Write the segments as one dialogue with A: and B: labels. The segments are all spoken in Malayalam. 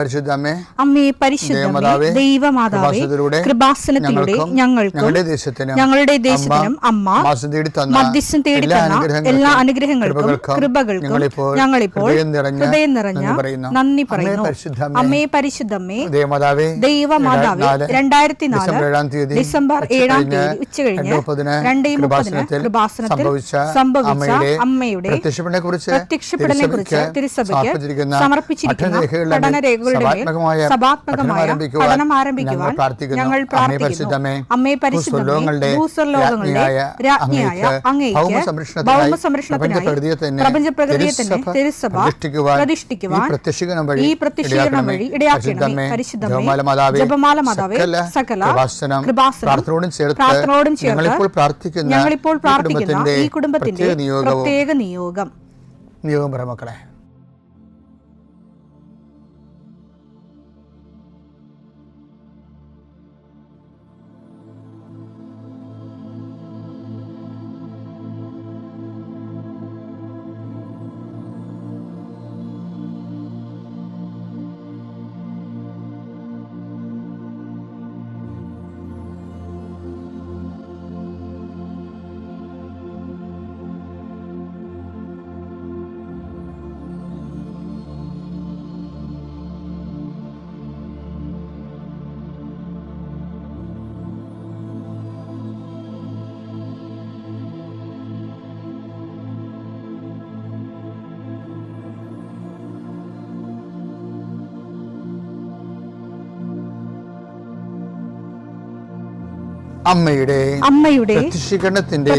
A: പരിശുദ്ധമേ,
B: അമ്മേ പരിശുദ്ധമേ, ദൈവമാതാവേ, കൃപാസനത്തിലൂടെ ഞങ്ങൾക്കും ഞങ്ങളുടെ ദേശത്തിനും അമ്മ മധ്യസ്ഥം തേടി തന്ന എല്ലാ അനുഗ്രഹങ്ങൾക്കും കൃപകൾക്കും ഞങ്ങളിപ്പോൾ ഹൃദയം നിറഞ്ഞ നന്ദി പറയുന്നു. അമ്മേ പരിശുദ്ധമേ, ദൈവമാതാവേ, 2004 ഡിസംബർ 7 ഉച്ചകഴിഞ്ഞ് 2:30 കൃപാസനത്തിൽ സംഭവിച്ച അമ്മയുടെ പ്രത്യക്ഷപ്പെടലിനെ കുറിച്ച് തിരുസഭയ്ക്ക് സമർപ്പിച്ചിരിക്കുന്ന പഠനരേഖ സഭാത്മകമായ പഠനം ആരംഭിക്കുവാൻ ഞങ്ങൾ പ്രാർത്ഥിക്കുന്നു. അമ്മേ പരിശുദ്ധമേ, ഭൂസ്വർലോകങ്ങളുടെ രാജ്ഞിയായ അങ്ങേയ്ക്ക് ഭൗമസംരക്ഷണത്തിനായി പ്രപഞ്ചപ്രകൃതിയെ തന്നെ തിരുസഭ പ്രതിഷ്ഠിക്കുവാൻ ഈ പ്രത്യക്ഷീകരണം വഴി ഇടയാക്കണമേ. പരിശുദ്ധമേ, ജപമാല മാതാവേ, സകല കൃപാസനം പ്രാർത്ഥനയോടും ചേർത്ത് ഞങ്ങളിപ്പോൾ പ്രാർത്ഥിക്കുന്ന ഈ കുടുംബത്തിന്റെ പ്രത്യേക നിയോഗം
A: മക്കളെ. അമ്മയുടെ പ്രത്യക്ഷീകരണത്തിന്റെ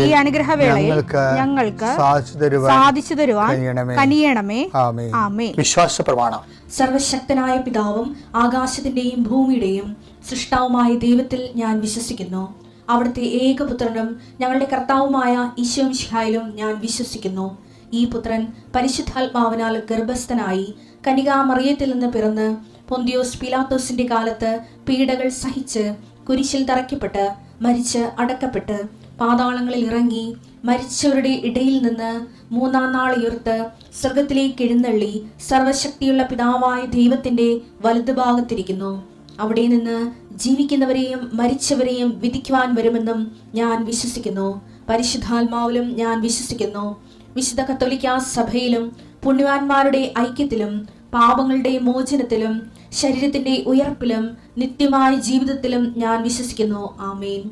A: ഈ അനുഗ്രഹവേളയിൽ ഞങ്ങൾക്ക് സാധിച്ചു തരുവാൻ കനിയണമേ. ആമേൻ.
C: വിശ്വാസ പ്രമാണം. സർവശക്തനായ പിതാവും ആകാശത്തിന്റെയും ഭൂമിയുടെയും സൃഷ്ടാവുമായ ദൈവത്തിൽ ഞാൻ വിശ്വസിക്കുന്നു. അവിടുത്തെ ഏകപുത്രനും ഞങ്ങളുടെ കർത്താവുമായ ഈശോ മിശിഹായിലും ഞാൻ വിശ്വസിക്കുന്നു. ഈ പുത്രൻ പരിശുദ്ധാത്മാവിനാൽ ഗർഭസ്ഥനായി കന്യകാമറിയത്തിൽ നിന്ന് പിറന്ന് പൊന്തിയോസ് പിലാത്തോസിന്റെ കാലത്ത് പീഡകൾ സഹിച്ച് കുരിശിൽ തറയ്ക്കപ്പെട്ട് മരിച്ച് അടക്കപ്പെട്ട് പാതാളങ്ങളിൽ ഇറങ്ങി മരിച്ചവരുടെ ഇടയിൽ നിന്ന് 3-ാം നാൾ ഉയർത്ത് സ്വർഗത്തിലേക്ക് എഴുന്നള്ളി സർവശക്തിയുള്ള പിതാവായ ദൈവത്തിന്റെ വലതുഭാഗത്തിരിക്കുന്നു. അവിടെ നിന്ന് ജീവിക്കുന്നവരെയും മരിച്ചവരെയും വിധിക്കുവാൻ വരുമെന്നും ഞാൻ വിശ്വസിക്കുന്നു. പരിശുദ്ധാത്മാവിലും ഞാൻ വിശ്വസിക്കുന്നു. വിശുദ്ധ കത്തോലിക്കാ സഭയിലും പുണ്യവാന്മാരുടെ ഐക്യത്തിലും പാപങ്ങളുടെ മോചനത്തിലും ശരീരത്തിന്റെ ഉയർപ്പിലും നിത്യമായ ജീവിതത്തിലും ഞാൻ വിശ്വസിക്കുന്നു. ആമേൻ.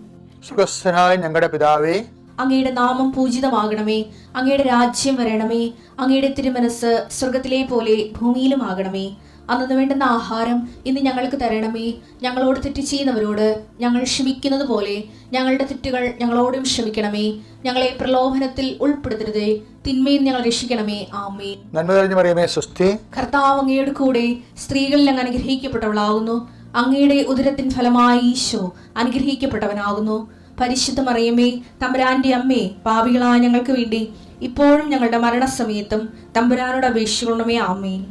A: ഞങ്ങളുടെ പിതാവേ,
C: അങ്ങയുടെ നാമം പൂജിതമാകണമേ. അങ്ങയുടെ രാജ്യം വരണമേ. അങ്ങയുടെ തിരുമനസ് സ്വർഗത്തിലെ പോലെ ഭൂമിയിലും ആകണമേ. അന്നു വേണ്ടുന്ന ആഹാരം ഇന്ന് ഞങ്ങൾക്ക് തരണമേ. ഞങ്ങളോട് തെറ്റ് ചെയ്യുന്നവരോട് ഞങ്ങൾ ക്ഷമിക്കുന്നത് പോലെ ഞങ്ങളുടെ തെറ്റുകൾ ഞങ്ങളോടും ക്ഷമിക്കണമേ. ഞങ്ങളെ പ്രലോഭനത്തിൽ ഉൾപ്പെടുത്തരുതേ, തിന്മയിൽ ഞങ്ങൾ രക്ഷിക്കണമേ. ആമേൻ.
A: നന്മ നിറഞ്ഞ മറിയമേ, സ്വസ്തി.
C: കർത്താവ് അങ്ങയുടെ കൂടെ സ്ത്രീകളിൽ അങ്ങ് അനുഗ്രഹിക്കപ്പെട്ടവളാകുന്നു. അങ്ങയുടെ ഉദരത്തിൻ ഫലമായി ഈശോ അനുഗ്രഹിക്കപ്പെട്ടവനാകുന്നു. പരിശുദ്ധ മറിയമേ, തമ്പുരാന്റെ അമ്മേ, പാപികളായ ഞങ്ങൾക്ക് വേണ്ടി ഇപ്പോഴും ഞങ്ങളുടെ മരണസമയത്തും തമ്പുരാനോട് അപേക്ഷിക്കണമേ. ആമേൻ.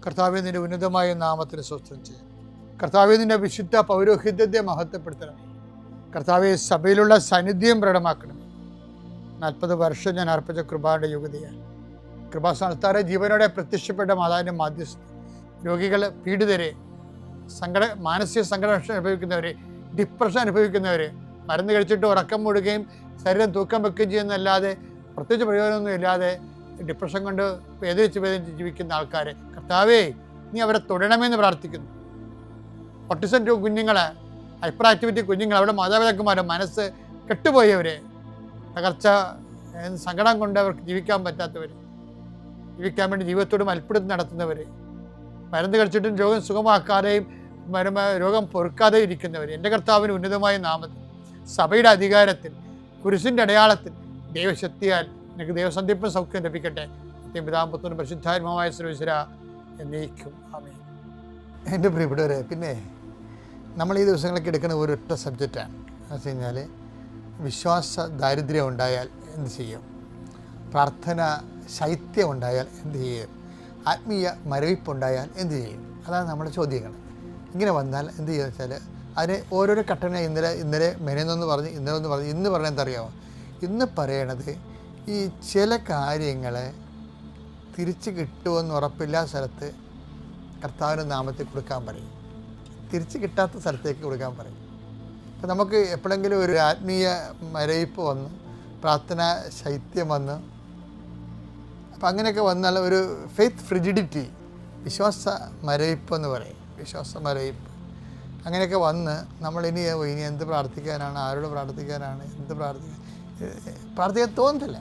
A: കർത്താവേ, നിന്റെ ഉന്നതമായ നാമത്തിന് സ്വസ്ഥം ചെയ്യും. കർത്താവേ, നിന്റെ വിശുദ്ധ പൗരോഹിത്യത്തെ മഹത്വപ്പെടുത്തണമേ. കർത്താവെ, സഭയിലുള്ള സാന്നിധ്യം പ്രകടമാക്കണമേ. 40 വർഷം ഞാൻ അർപ്പിച്ച കൃപാന്റെ യോഗ്യതയാണ്. കൃപാസ്ഥാനത്താറെ ജീവനോടെ പ്രത്യക്ഷപ്പെട്ട മാതാവിൻ്റെ മാധ്യസ്ഥ രോഗികൾ, പീഡിതരെ, മാനസിക സംഘർഷം അനുഭവിക്കുന്നവരെ, ഡിപ്രഷൻ അനുഭവിക്കുന്നവരെ, മരുന്ന് കഴിച്ചിട്ട് ഉറക്കം മൂടുകയും ശരീരം തൂക്കം വെക്കുകയും ചെയ്യുന്നതല്ലാതെ പ്രത്യേകിച്ച് പ്രയോജനമൊന്നും ഇല്ലാതെ ഡിപ്രഷൻ കൊണ്ട് വേദനിച്ച് ജീവിക്കുന്ന ആൾക്കാരെ കർത്താവേ, നീ അവരെ തൊടണമെന്ന് പ്രാർത്ഥിക്കുന്നു. ഓട്ടിസം കുഞ്ഞുങ്ങളെ, ഹൈപ്പർ ആക്ടിവിറ്റി കുഞ്ഞുങ്ങൾ, അവിടെ മാതാപിതാക്കന്മാരെ മനസ്സ് കെട്ടുപോയവരെ, തകർച്ച സങ്കടം കൊണ്ട് അവർക്ക് ജീവിക്കാൻ പറ്റാത്തവർ, ജീവിക്കാൻ വേണ്ടി ജീവിതത്തോട് മൽപ്പിടുത്തം നടത്തുന്നവർ, മരുന്ന് കഴിച്ചിട്ടും രോഗം സുഖമാക്കാതെയും രോഗം പൊറുക്കാതെയും ഇരിക്കുന്നവർ, എൻ്റെ കർത്താവിന് ഉന്നതമായ നാമത്തിൽ സഭയുടെ അധികാരത്തിൽ കുരിശിൻ്റെ അടയാളത്തിൽ ദൈവശക്തിയാൽ എനിക്ക് ദൈവസന്ധിപ്പും സൗഖ്യം ലഭിക്കട്ടെ. പിതാമ്പുത്രനും പരിശുദ്ധാത്മാവായ സർവീശ്വര എന്നേക്കും. ആമേൻ. എൻ്റെ പ്രിയപ്പെട്ടവരെ, പിന്നെ നമ്മൾ ഈ ദിവസങ്ങളൊക്കെ എടുക്കുന്ന ഒരൊറ്റ സബ്ജക്റ്റാണ്. എന്ന് വെച്ച് കഴിഞ്ഞാൽ വിശ്വാസ ദാരിദ്ര്യം ഉണ്ടായാൽ എന്ത് ചെയ്യും, പ്രാർത്ഥന ശൈത്യം ഉണ്ടായാൽ എന്ത് ചെയ്യും, ആത്മീയ മരവിപ്പുണ്ടായാൽ എന്ത് ചെയ്യും, അതാണ് നമ്മുടെ ചോദ്യങ്ങൾ. ഇങ്ങനെ വന്നാൽ എന്ത് ചെയ്യുക വെച്ചാൽ അതിന് ഓരോരോ ഘട്ടന ഇന്നലെ മെനൊന്ന് പറഞ്ഞ് ഇന്നലെ പറഞ്ഞ് ഇന്ന് പറഞ്ഞാൽ എന്തറിയാമോ, ഇന്ന് പറയണത് ഈ ചില കാര്യങ്ങൾ തിരിച്ച് കിട്ടുമെന്ന് ഉറപ്പില്ലാത്ത സ്ഥലത്ത് കർത്താവിൻ്റെ നാമത്തിൽ കൊടുക്കാൻ പറയും. തിരിച്ച് കിട്ടാത്ത സ്ഥലത്തേക്ക് കൊടുക്കാൻ പറയും. അപ്പം നമുക്ക് എപ്പോഴെങ്കിലും ഒരു ആത്മീയ മരയിപ്പ് വന്ന്, പ്രാർത്ഥന ശൈത്യം വന്ന്, അപ്പം അങ്ങനെയൊക്കെ വന്നാൽ ഒരു ഫെയ്ത്ത് ഫ്രിജിഡിറ്റി, വിശ്വാസ മരയിപ്പ് എന്ന് പറയും, വിശ്വാസ മരയിപ്പ്, അങ്ങനെയൊക്കെ വന്ന് നമ്മളിനി എന്ത് പ്രാർത്ഥിക്കാനാണ്, ആരോട് പ്രാർത്ഥിക്കാനാണ്, പ്രാർത്ഥിക്കാൻ തോന്നത്തില്ല.